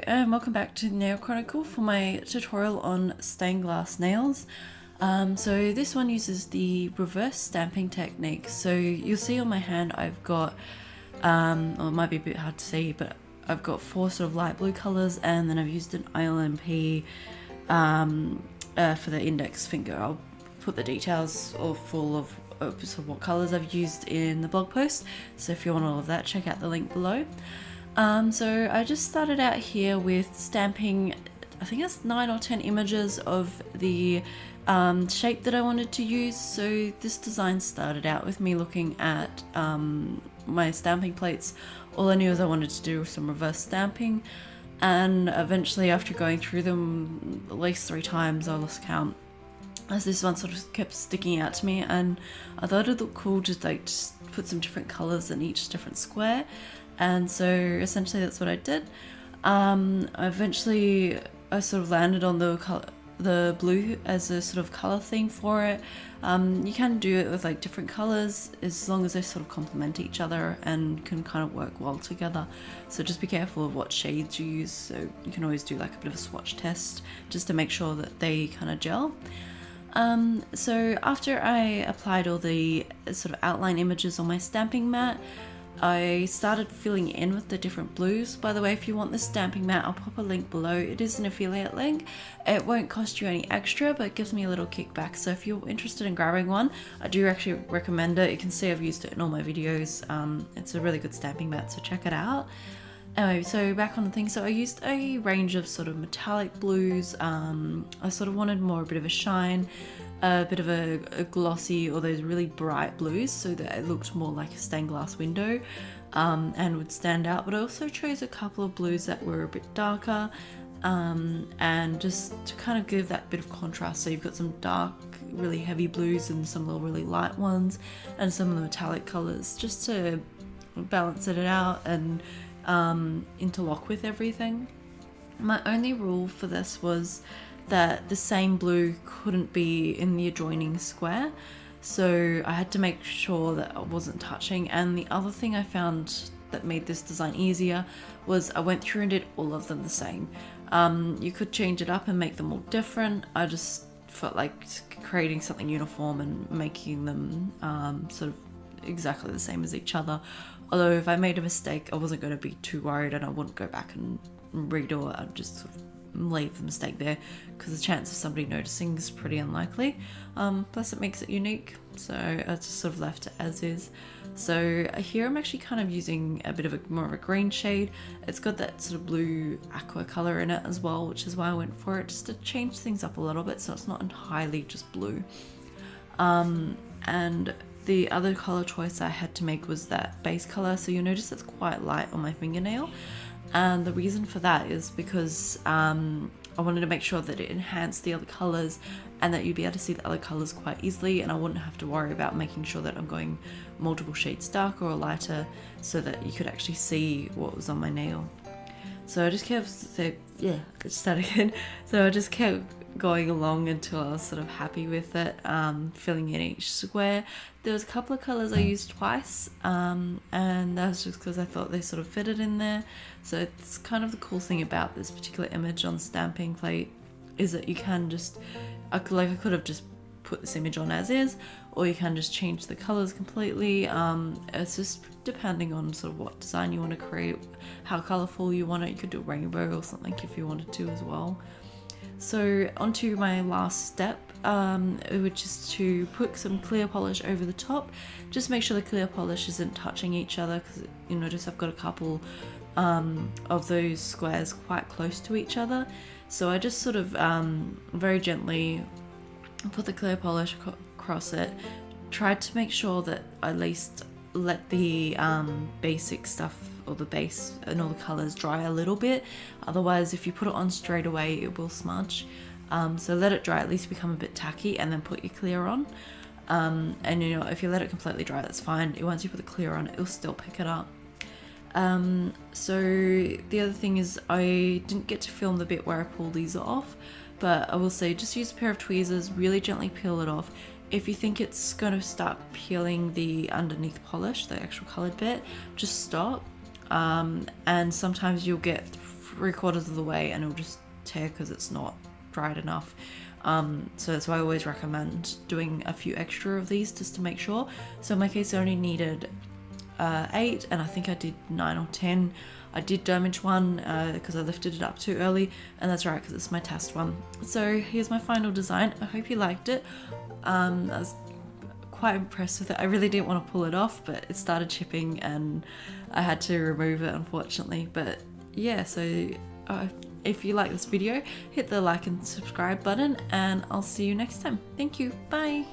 and welcome back to Nail Chronicle for my tutorial on stained glass nails. So this one uses the reverse stamping technique. So you'll see on my hand I've got, well, it might be a bit hard to see, but I've got 4 sort of light blue colours, and then I've used an ILMP for the index finger. I'll put the details of full of sort of what colours I've used in the blog post, so if you want all of that, check out the link below. So I just started out here with stamping, I think it's 9 or 10 images of the shape that I wanted to use. So this design started out with me looking at my stamping plates. All I knew is I wanted to do some reverse stamping, and eventually after going through them at least 3 times, I lost count, as this one sort of kept sticking out to me, and I thought it'd look cool to just put some different colours in each different square. And so essentially that's what I did. Eventually I sort of landed on the blue as a sort of colour theme for it. You can do it with like different colours as long as they sort of complement each other and can kind of work well together. So just be careful of what shades you use. So you can always do like a bit of a swatch test just to make sure that they kind of gel. So after I applied all the sort of outline images on my stamping mat, I started filling in with the different blues. By the way, if you want this stamping mat, I'll pop a link below. It is an affiliate link. It won't cost you any extra, but it gives me a little kickback. So if you're interested in grabbing one, I do actually recommend it. You can see I've used it in all my videos. It's a really good stamping mat, so check it out. Anyway, so back on the thing, so I used a range of sort of metallic blues. I sort of wanted more a bit of a shine, a bit of a glossy, or those really bright blues, so that it looked more like a stained glass window and would stand out. But I also chose a couple of blues that were a bit darker, and just to kind of give that bit of contrast. So you've got some dark, really heavy blues and some little really light ones, and some of the metallic colours, just to balance it out and interlock with everything. My only rule for this was that the same blue couldn't be in the adjoining square, so I had to make sure that I wasn't touching. And the other thing I found that made this design easier was I went through and did all of them the same. You could change it up and make them all different. I just felt like creating something uniform and making them sort of exactly the same as each other. Although if I made a mistake, I wasn't going to be too worried, and I wouldn't go back and redo it. I'd just sort of leave the mistake there, because the chance of somebody noticing is pretty unlikely. Plus it makes it unique, so I just sort of left it as is. So here I'm actually kind of using a bit of a more of a green shade. It's got that sort of blue aqua color in it as well, which is why I went for it, just to change things up a little bit so it's not entirely just blue. And the other color choice I had to make was that base color. So you'll notice it's quite light on my fingernail, and the reason for that is because I wanted to make sure that it enhanced the other colors and that you'd be able to see the other colors quite easily, and I wouldn't have to worry about making sure that I'm going multiple shades darker or lighter, so that you could actually see what was on my nail. So I just kept, So I just kept going along until I was sort of happy with it, filling in each square. There was a couple of colours I used twice, and that was just because I thought they sort of fitted in there. So it's kind of the cool thing about this particular image on stamping plate is that you can just, I could have just put this image on as is, or you can just change the colours completely. It's just depending on sort of what design you want to create, how colourful you want it. You could do a rainbow or something if you wanted to as well. So onto my last step, which is to put some clear polish over the top. Just make sure the clear polish isn't touching each other, because you notice I've got a couple of those squares quite close to each other. So I just sort of very gently put the clear polish across it, tried to make sure that I at least let the basic stuff, or the base and all the colours, dry a little bit. Otherwise, if you put it on straight away, it will smudge. So let it dry, at least become a bit tacky, and then put your clear on. And you know, if you let it completely dry, that's fine. Once you put the clear on, it'll still pick it up. So the other thing is, I didn't get to film the bit where I pull these off, but I will say just use a pair of tweezers, really gently peel it off. If you think it's going to start peeling the underneath polish, the actual coloured bit, just stop. And sometimes you'll get 3/4 of the way and it'll just tear because it's not dried enough. So that's why I always recommend doing a few extra of these just to make sure. So in my case I only needed 8, and I think I did 9 or 10. I did damage one because I lifted it up too early, and that's right because it's my test one. So here's my final design. I hope you liked it. I was quite impressed with it. I really didn't want to pull it off, but it started chipping and I had to remove it, unfortunately. But yeah, so if you like this video, hit the like and subscribe button, and I'll see you next time. Thank you. Bye.